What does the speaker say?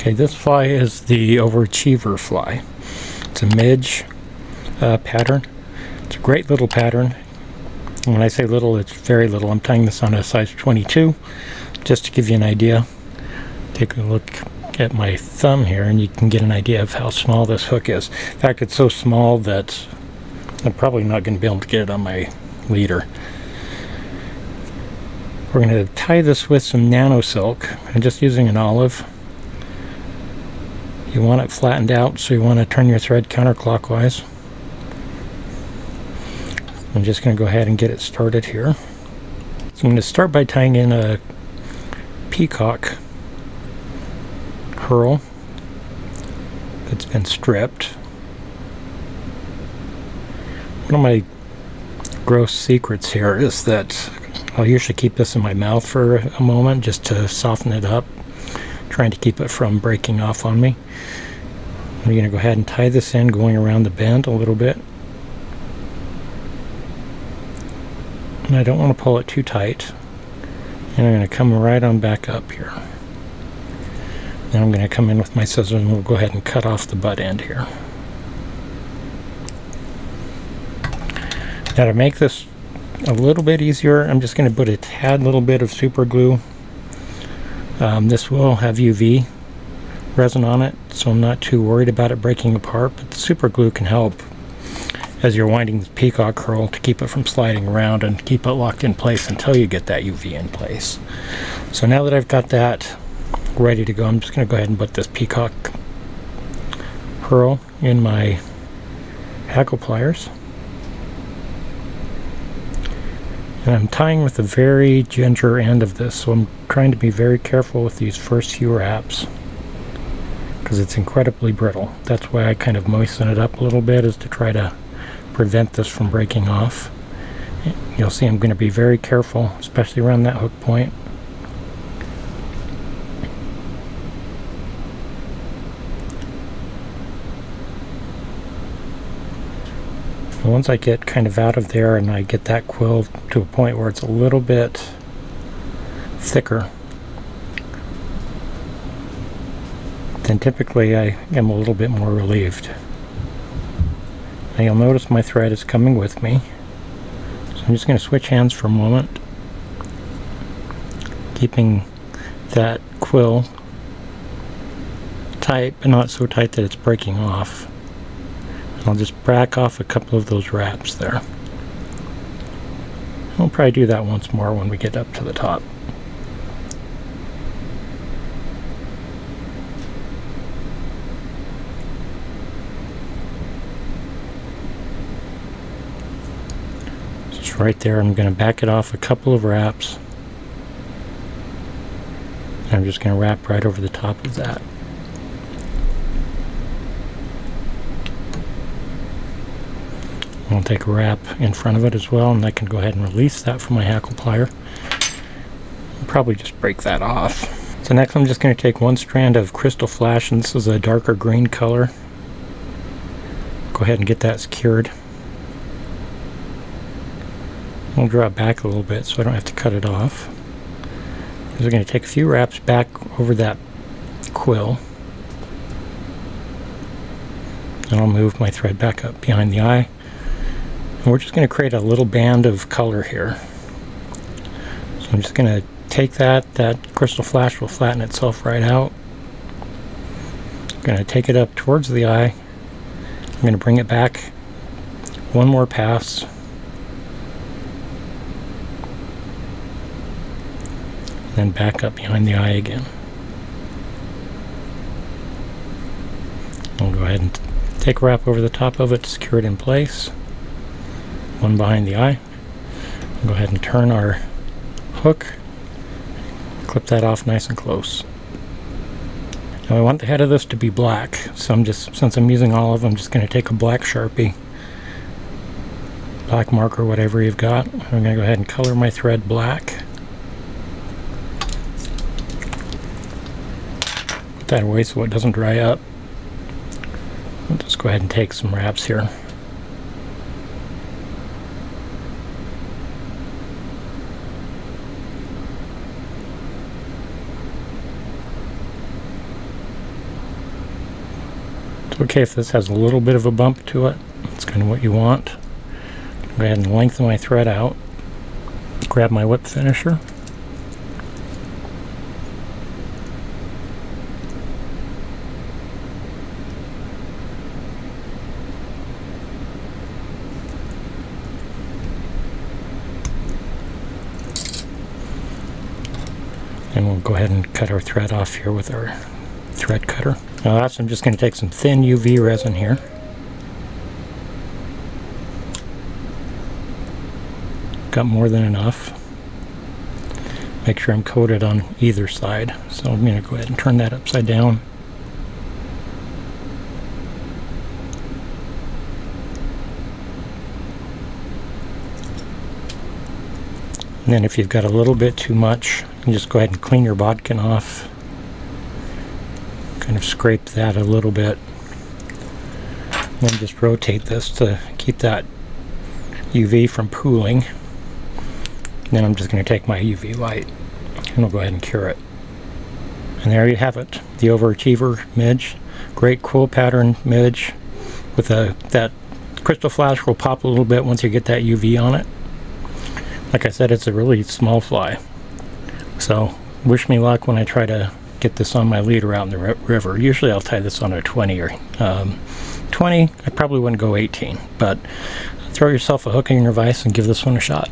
Okay, this fly is the Overachiever fly. It's a midge pattern. It's a great little pattern. When I say little, it's very little. I'm tying this on a size 22, just to give you an idea. Take a look at my thumb here and you can get an idea of how small this hook is. In fact, it's so small that I'm probably not going to be able to get it on my leader. We're going to tie this with some Nanosilk. I'm just using an olive. You want it flattened out, so you want to turn your thread counterclockwise. I'm just going to go ahead and get it started here. So I'm going to start by tying in a Peacock herl that's been stripped. One of my gross secrets here is that I'll usually keep this in my mouth for a moment just to soften it up, trying to keep it from breaking off on me. I'm going to go ahead and tie this in, going around the bend a little bit. And I don't want to pull it too tight. And I'm going to come right on back up here. Then I'm going to come in with my scissors and we'll go ahead and cut off the butt end here. Now to make this a little bit easier, I'm just going to put a tad little bit of super glue. This will have UV resin on it, so I'm not too worried about it breaking apart, but the super glue can help as you're winding the peacock curl to keep it from sliding around and keep it locked in place until you get that UV in place. So now that I've got that ready to go, I'm just going to go ahead and put this peacock pearl in my hackle pliers. And I'm tying with the very ginger end of this, so I'm trying to be very careful with these first few wraps because it's incredibly brittle. That's why I kind of moisten it up a little bit, is to try to prevent this from breaking off. You'll see I'm going to be very careful, especially around that hook point. Once I get kind of out of there and I get that quill to a point where it's a little bit thicker, then typically I am a little bit more relieved. Now you'll notice my thread is coming with me, so I'm just going to switch hands for a moment, keeping that quill tight, but not so tight that it's breaking off. I'll just back off a couple of those wraps there. We'll probably do that once more when we get up to the top. Just right there, I'm going to back it off a couple of wraps. I'm just going to wrap right over the top of that. I'll take a wrap in front of it as well, and I can go ahead and release that from my hackle plier. I'll probably just break that off. So next I'm just going to take one strand of crystal flash, and this is a darker green color. Go ahead and get that secured. I'll draw it back a little bit so I don't have to cut it off. I'm going to take a few wraps back over that quill. And I'll move my thread back up behind the eye. And we're just going to create a little band of color here. So I'm just going to take that crystal flash will flatten itself right out. I'm going to take it up towards the eye. I'm going to bring it back one more pass. Then back up behind the eye again. I'll go ahead and take a wrap over the top of it to secure it in place. One behind the eye. Go ahead and turn our hook. Clip that off nice and close. Now I want the head of this to be black, so since I'm using olive, I'm just going to take a black Sharpie, black marker, whatever you've got. I'm going to go ahead and color my thread black. Put that away so it doesn't dry up. I'll just go ahead and take some wraps here. It's okay if this has a little bit of a bump to it. That's kind of what you want. Go ahead and lengthen my thread out. Grab my whip finisher. And we'll go ahead and cut our thread off here with our thread cutter. Now last, I'm just going to take some thin UV resin here. Got more than enough. Make sure I'm coated on either side. So I'm going to go ahead and turn that upside down. And then if you've got a little bit too much, you just go ahead and clean your bodkin off. Kind of scrape that a little bit. And then just rotate this to keep that UV from pooling. And then I'm just going to take my UV light and we'll go ahead and cure it. And there you have it, the Overachiever Midge. Great quill pattern midge with that crystal flash will pop a little bit once you get that UV on it. Like I said, it's a really small fly. So wish me luck when I try to get this on my leader out in the river. Usually I'll tie this on a 20 or 20. I probably wouldn't go 18, but throw yourself a hook in your vise and give this one a shot.